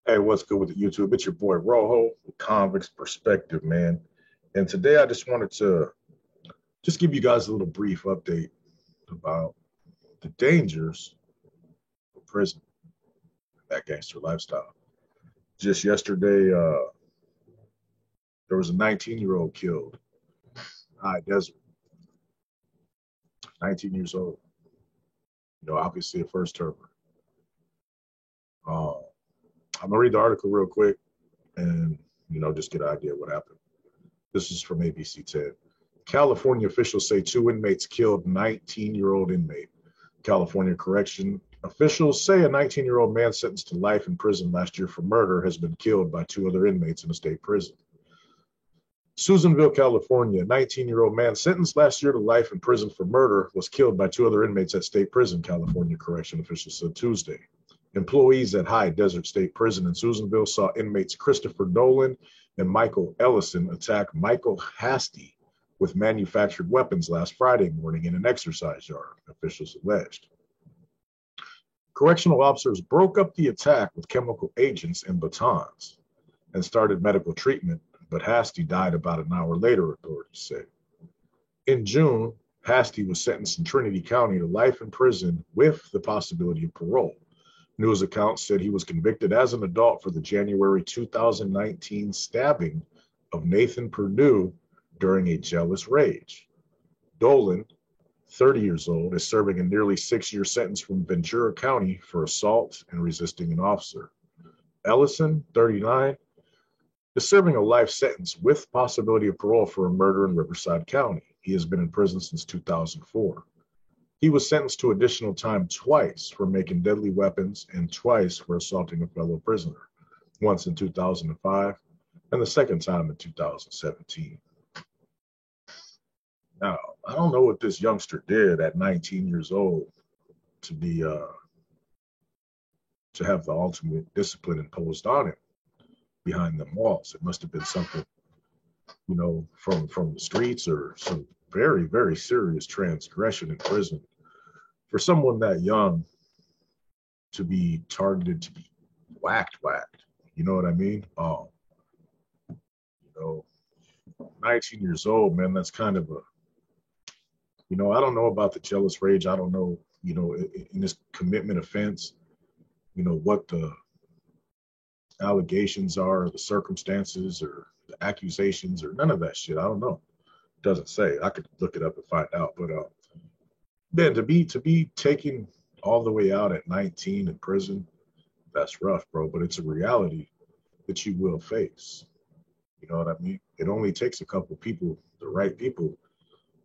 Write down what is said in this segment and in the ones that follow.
Hey, what's good with the YouTube? It's your boy Rojo, with Convicts Perspective, man. And today I just wanted to just give you guys a little brief update about the dangers of prison, that gangster lifestyle. Just yesterday, there was a 19-year-old killed, high desert, 19 years old. Obviously a first termer. Uh, I'm gonna read the article real quick and just get an idea of what happened. This is from ABC 10. California officials say two inmates killed 19-year-old inmate. California correction officials say a 19-year-old man sentenced to life in prison last year for murder has been killed by two other inmates in a state prison. Susanville, California, a 19-year-old man sentenced last year to life in prison for murder was killed by two other inmates at state prison, California correction officials said Tuesday. Employees at High Desert State Prison in Susanville saw inmates Christopher Dolan and Michael Ellison attack Michael Hasty with manufactured weapons last Friday morning in an exercise yard, officials alleged. Correctional officers broke up the attack with chemical agents and batons and started medical treatment, but Hasty died about an hour later, authorities said. In June, Hasty was sentenced in Trinity County to life in prison with the possibility of parole. News accounts said he was convicted as an adult for the January 2019 stabbing of Nathan Purdue during a jealous rage. Dolan, 30 years old, is serving a nearly 6-year sentence from Ventura County for assault and resisting an officer. Ellison, 39, is serving a life sentence with possibility of parole for a murder in Riverside County. He has been in prison since 2004. He was sentenced to additional time twice for making deadly weapons and twice for assaulting a fellow prisoner, once in 2005 and the second time in 2017. Now, I don't know what this youngster did at 19 years old to be to have the ultimate discipline imposed on him behind them walls. It must have been something, from the streets or some very, very serious transgression in prison. For someone that young to be targeted, to be whacked, you know what I mean? You know, 19 years old, man, that's kind of I don't know about the jealous rage. I don't know, in this commitment offense, what the allegations are, the circumstances or the accusations or none of that shit. I don't know. It doesn't say. I could look it up and find out. But man, to be taken all the way out at 19 in prison, that's rough, bro. But it's a reality that you will face. You know what I mean? It only takes a couple people, the right people,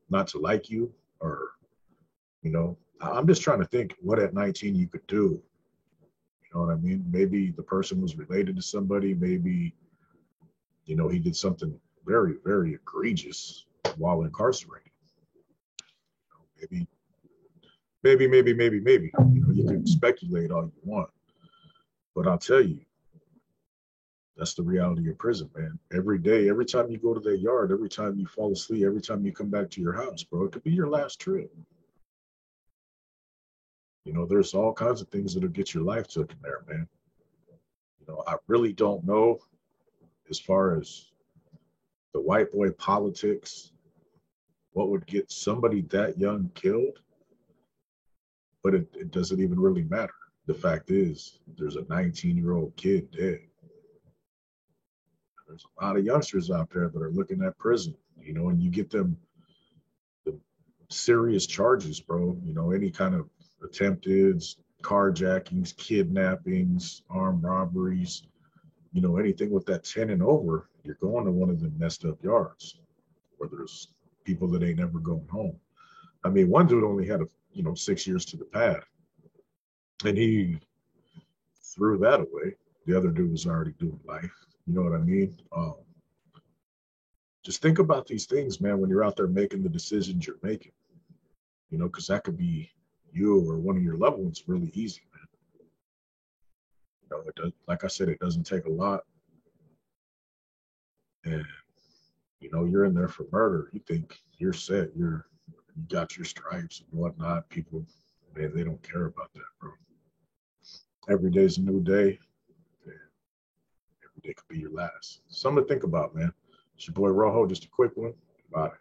not to like you, or I'm just trying to think what at 19 you could do. You know what I mean? Maybe the person was related to somebody. Maybe he did something very, very egregious while incarcerated. Maybe, maybe. You can speculate all you want, but I'll tell you, that's the reality of prison, man. Every day, every time you go to that yard, every time you fall asleep, every time you come back to your house, bro, it could be your last trip. There's all kinds of things that'll get your life taken there, man. I really don't know as far as the white boy politics, what would get somebody that young killed, but it doesn't even really matter. The fact is, there's a 19-year-old kid dead. There's a lot of youngsters out there that are looking at prison, and you get them the serious charges, bro. Any kind of attempted carjackings, kidnappings, armed robberies, anything with that 10 and over, you're going to one of the messed up yards where there's people that ain't never going home. I mean, one dude only had 6 years to the pad, and he threw that away. The other dude was already doing life. You know what I mean? Just think about these things, man, when you're out there making the decisions you're making, because that could be you or one of your loved ones really easy, man. It does, like I said, it doesn't take a lot. And, you're in there for murder. You think you're set. You got your stripes and whatnot. People, man, they don't care about that, bro. Every day's a new day. They could be your last. Something to think about, man. It's your boy Rojo, just a quick one. Bye.